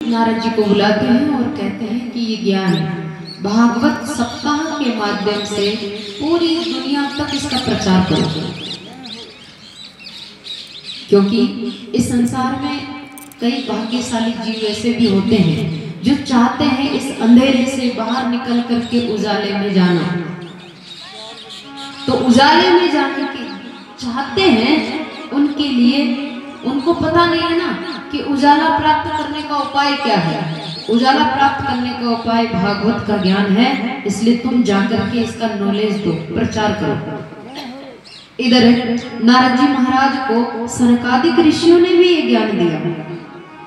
नारद जी को बुलाते हैं और कहते हैं कि ये ज्ञान भागवत सप्ताह के माध्यम से पूरी दुनिया तक इसका प्रचार करो, क्योंकि इस संसार में कई भाग्यशाली जीव ऐसे भी होते हैं जो चाहते हैं इस अंधेरे से बाहर निकल करके उजाले में जाना। तो उजाले में जाने के चाहते हैं, उनके लिए उनको पता नहीं है ना कि उजाला प्राप्त करने का उपाय क्या है। उजाला प्राप्त करने का उपाय भागवत का ज्ञान है, इसलिए तुम जाकर के इसका नॉलेज दो, प्रचार करो। इधर नारद जी महाराज को सनकादिक ऋषियों ने भी ये ज्ञान दिया।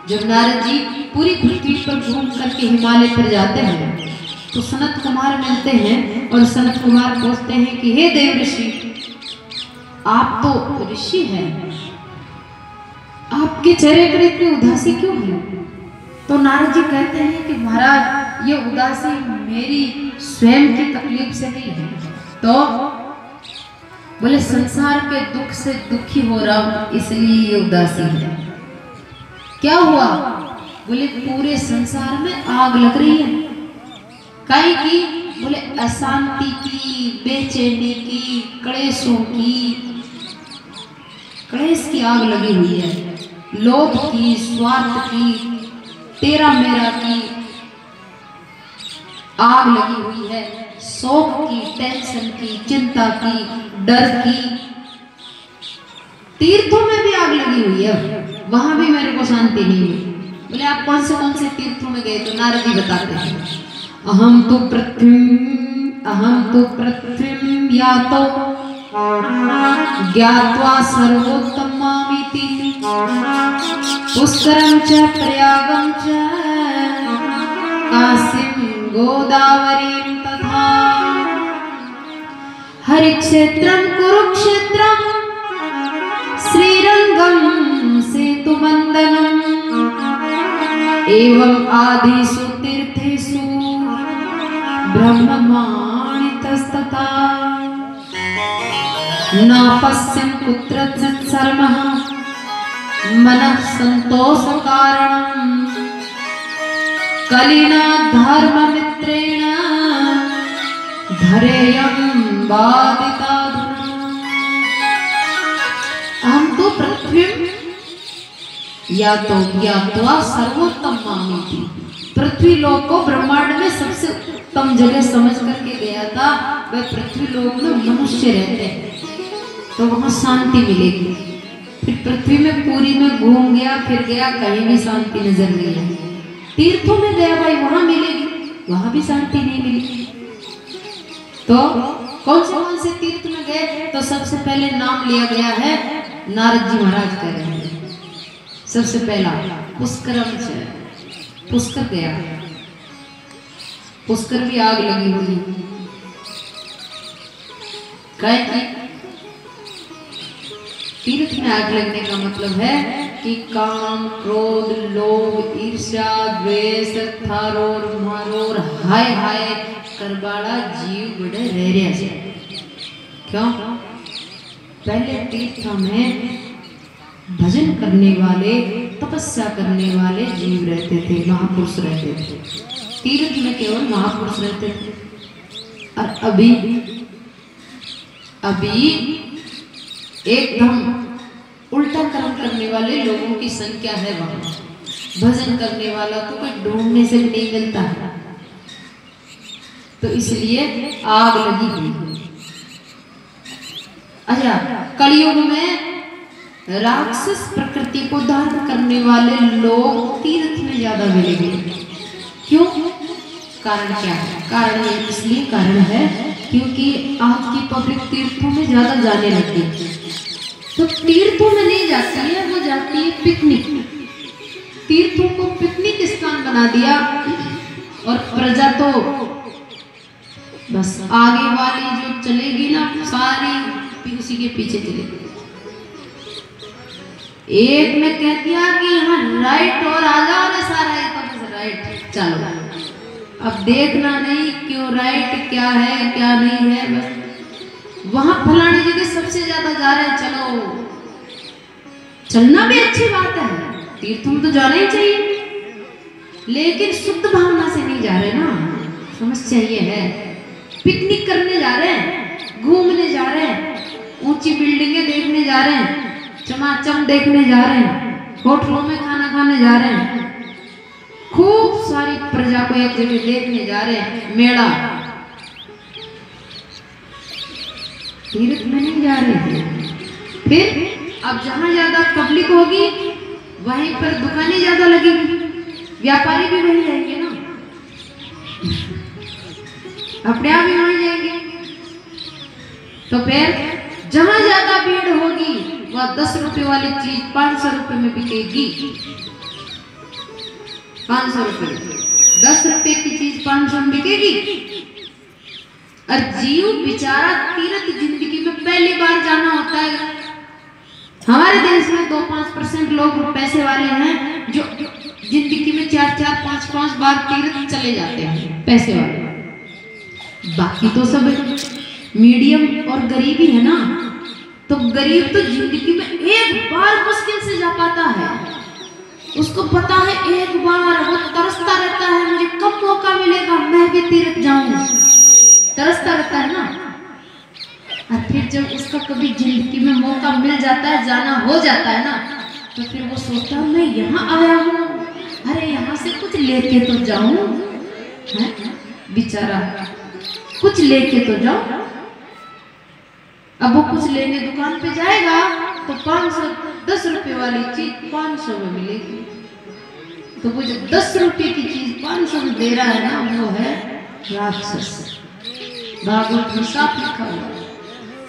जब नारद जी पूरी पृथ्वी पर घूम करके हिमालय पर जाते हैं तो सनत कुमार मिलते हैं और सनत कुमार पूछते हैं कि हे देव ऋषि, आप तो ऋषि हैं, आपके चेहरे पर इतनी उदासी क्यों है? तो नारद जी कहते हैं कि महाराज, ये उदासी मेरी स्वयं की तकलीफ से नहीं है। तो बोले संसार के दुख से दुखी हो रहा हूं, इसलिए ये उदासी है। क्या हुआ? बोले पूरे संसार में आग लग रही है। काहे की? बोले अशांति की, बेचैनी की, क्लेशों की, क्लेश की आग लगी हुई है। लोभ की, स्वार्थ की, तेरा मेरा की आग लगी हुई है। शोक की, टेंशन की, चिंता की, डर की। तीर्थों में भी आग लगी हुई है, वहां भी मेरे को शांति नहीं हुई। बोले आप कौन से तीर्थों में गए? तो नारद जी बताते हैं, अहम तो पृथ्वीं यातो ज्ञात्वा सर्वोत्तमामिति पुष्करं च प्रयागं च काशीं गोदावरीं तथा हरिक्षेत्रं कुरुक्षेत्रं श्रीरंगं सेतुबन्धनम् एवं आदिषु तीर्थेषु ब्रह्ममाणितस्तथा न पश्यन् कुत्रचित् शर्मः मनः सन्तोषकारणम् कलिना धर्ममित्रेण धरेयं बाधिताधुना। हम तो पृथ्वी या तो ज्ञात्वा सर्वोत्तम मामिति, पृथ्वी लोक को ब्रह्मांड में सबसे उत्तम जगह समझ करके गया था। वह पृथ्वी लोक में मनुष्य रहते हैं तो वहां शांति मिलेगी। फिर पृथ्वी में पूरी में घूम गया, फिर गया, कहीं भी शांति नजर नहीं आई। तीर्थों में गया भाई, वहां मिलेगी, वहां भी शांति नहीं मिली। तो कौन से तीर्थ में गए? तो सबसे पहले नाम लिया गया है नारद जी महाराज का रहे। सबसे पहला पुष्करम से पुष्कर गया। पुष्कर भी आग लगी हुई। कहे तीर्थ में आग लगने का मतलब है कि काम, क्रोध, लोभ, ईर्ष्या, द्वेष, थारोर, मारोर, हाय हाय करबाड़ा जीव बड़े रह रहे हैं। क्यों? पहले तीर्थ में भजन करने वाले, तपस्या करने वाले जीव रहते थे, महापुरुष रहते थे। तीर्थ में केवल महापुरुष रहते थे। और अभी एकदम उल्टा कर्म करने वाले लोगों की संख्या है वहां। भजन करने वाला तो कोई ढूंढने से भी नहीं मिलता है, तो इसलिए आग लगी हुई। अच्छा, कलयुग में राक्षस प्रकृति को धारण करने वाले लोग तीर्थ में ज्यादा मिलेंगे। क्यों? कारण क्या है? कारण इसलिए कारण है क्योंकि आज की पब्लिक तीर्थों में ज्यादा जाने लगती है। तो तीर्थों में नहीं जाती है, वो जाती है पिकनिक। तीर्थों को पिकनिक स्थान बना दिया और प्रजा तो बस आगे वाली जो चलेगी ना, सारी उसी के पीछे चलेगी। एक ने कह दिया कि यहाँ राइट और आ जाओ, सारा राइट चलो। अब देखना नहीं क्यों राइट क्या है क्या नहीं है, बस वहां फलानी जगह सबसे ज्यादा जा रहे हैं, चलो। चलना भी अच्छी बात है, तीर्थों में तो जाना ही चाहिए। लेकिन शुद्ध भावना से नहीं जा रहे ना। समस्या ये है, पिकनिक करने जा रहे हैं, घूमने जा रहे हैं, ऊंची बिल्डिंगें देखने जा रहे हैं, चमाचम देखने जा रहे हैं, होटलों में खाना खाने जा रहे हैं, खूब सारी प्रजा को एक जगह देखने जा रहे हैं, मेला। तीर्थ में नहीं जा रहे हैं। फिर अब जहां ज्यादा पब्लिक होगी वहीं पर दुकानें ज्यादा लगेंगी, व्यापारी भी वहीं जाएंगे ना, अपने आप ही वहीं जाएंगे। तो फिर जहां ज्यादा भीड़ होगी वह 10 रुपए वाली चीज 500 रुपए में बिकेगी। 500 रुपए, 10 रुपए की चीज 500 में बिकेगी। और जीव बेचारा तीर्थ जिंदगी में पहली बार जाना होता है। हमारे देश में 2-5% लोग पैसे वाले हैं जो जिंदगी में 4-4, 5-5 बार तीर्थ चले जाते हैं, पैसे वाले। बाकी तो सब मीडियम और गरीबी है ना। तो गरीब तो जिंदगी में एक बार मुश्किल से जा पाता है, उसको पता है एक बार, वो तरसता रहता है मुझे कब मौका मिलेगा मैं भी तीर्थ जाऊं, तरसता रहता है ना। और फिर जब उसका कभी जिंदगी में मौका मिल जाता है, जाना हो जाता है ना, तो फिर वो सोचता है मैं यहाँ आया हूँ, अरे यहाँ से कुछ लेके तो जाऊं, बेचारा कुछ लेके तो जाओ। अब वो कुछ लेने दुकान पे जाएगा तो 10 रुपए वाली चीज 500 में मिलेगी। तो वो जो 10 रुपए की चीज 500 में दे रहा है ना, वो है राक्षस। भागवत में साफ लिखा हुआ,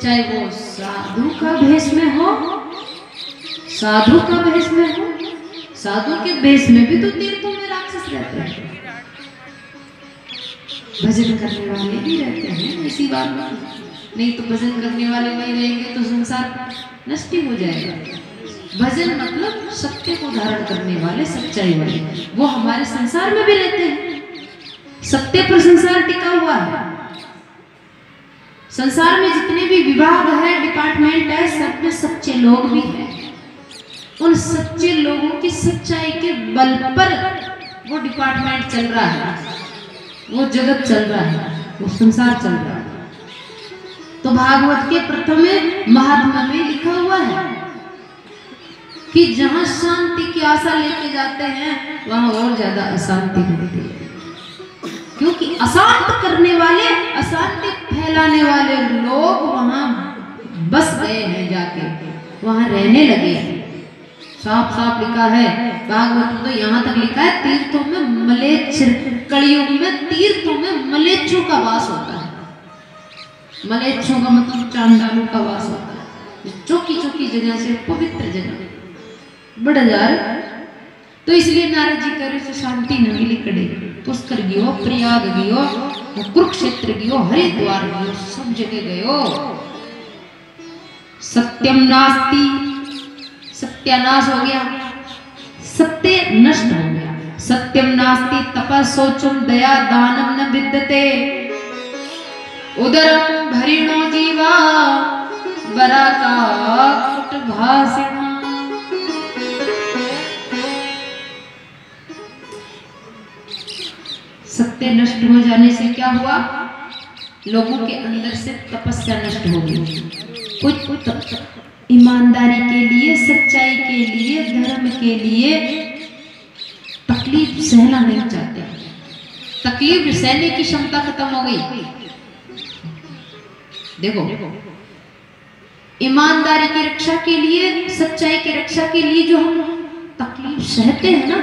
चाहे वो साधु का भेष में हो, साधु का भेष में हो, साधु के भेष में भी तो तीर्थों में राक्षस रहते हैं, भजन करने वाले भी रहते हैं, ऐसी बात नहीं। तो भजन करने वाले नहीं रहेंगे तो संसार नष्ट हो जाएगा। भजन मतलब सत्य को धारण करने वाले, सच्चाई वाले, वो हमारे संसार में भी रहते हैं। सत्य पर संसार टिका हुआ है। संसार में जितने भी विभाग है, डिपार्टमेंट है, सब में सच्चे लोग भी हैं। उन सच्चे लोगों की सच्चाई के बल पर वो डिपार्टमेंट चल रहा है, वो जगत चल रहा है, वो संसार चल रहा है। तो भागवत के प्रथम महात्मा में लिखा हुआ है कि जहां शांति की आशा लेके जाते हैं वहां और ज्यादा अशांति होती है, क्योंकि अशांत करने वाले, अशांति फैलाने वाले लोग वहां बस गए हैं, जाके वहां रहने लगे हैं। साफ साफ लिखा है भागवत में, तो यहाँ तक लिखा है तीर्थों में मलेच्छ, कलयुग में तीर्थों में मलेच्छों का वास होता है। मलेच्छों का मतलब चांडालों का वास होता है, चौकी चौकी जगह से पवित्र जगह बढ़ जा रहा। तो इसलिए नारद जी कह रहे शांति न मिली कड़े, पुष्कर गयो, प्रयाग गयो, कुरुक्षेत्र गयो, हरिद्वार गयो, सब जगह गयो। सत्यम नास्ति, सत्यानाश हो गया, सत्य नष्ट हो गया। सत्यम नास्ति तपस्सोचुम दया दानम न विद्यते, उदरम भरिणो जीवा बराका कुट भासिना। सत्य नष्ट हो जाने से क्या हुआ? लोगों के अंदर से तपस्या नष्ट हो गई। कुछ ईमानदारी के लिए, सच्चाई के लिए, धर्म के लिए तकलीफ सहना नहीं चाहते। तकलीफ सहने की क्षमता खत्म हो गई। देखो, ईमानदारी की रक्षा के लिए, सच्चाई की रक्षा के लिए जो हम तकलीफ सहते हैं ना,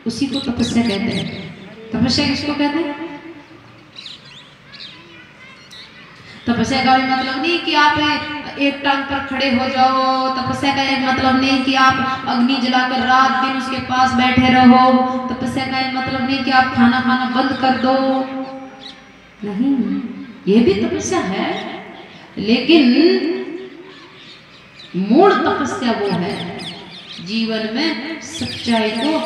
उसी को तपस्या कहते हैं। तपस्या किसको कहते हैं? तपस्या का मतलब नहीं कि आप एक टांग पर खड़े हो जाओ। तपस्या का एक मतलब नहीं कि आप अग्नि जलाकर रात दिन उसके पास बैठे रहो। तपस्या का एक मतलब नहीं कि आप खाना खाना बंद कर दो। नहीं, ये भी तपस्या है, लेकिन मूल तपस्या वो है जीवन में सच्चाई को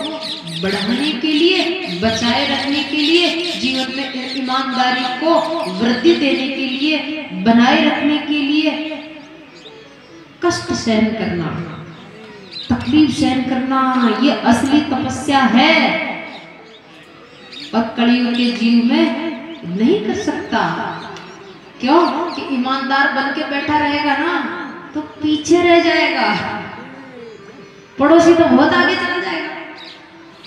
बढ़ाने के लिए, बचाए रखने के लिए, जीवन में ईमानदारी को वृद्धि देने के लिए, बनाए रखने के लिए कष्ट सहन करना, तकलीफ सहन करना, ये असली तपस्या है। और कलयुग के जीव में नहीं कर सकता। क्यों? कि ईमानदार बन के बैठा रहेगा ना तो पीछे रह जाएगा, पड़ोसी तो बहुत आगे चला जाएगा।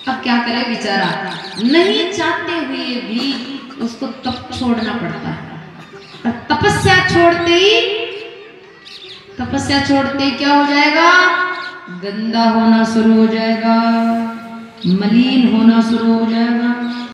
अब क्या करे बेचारा, नहीं चाहते हुए भी उसको तप छोड़ना पड़ता है। और तपस्या छोड़ते ही क्या हो जाएगा? गंदा होना शुरू हो जाएगा, मलिन होना शुरू हो जाएगा।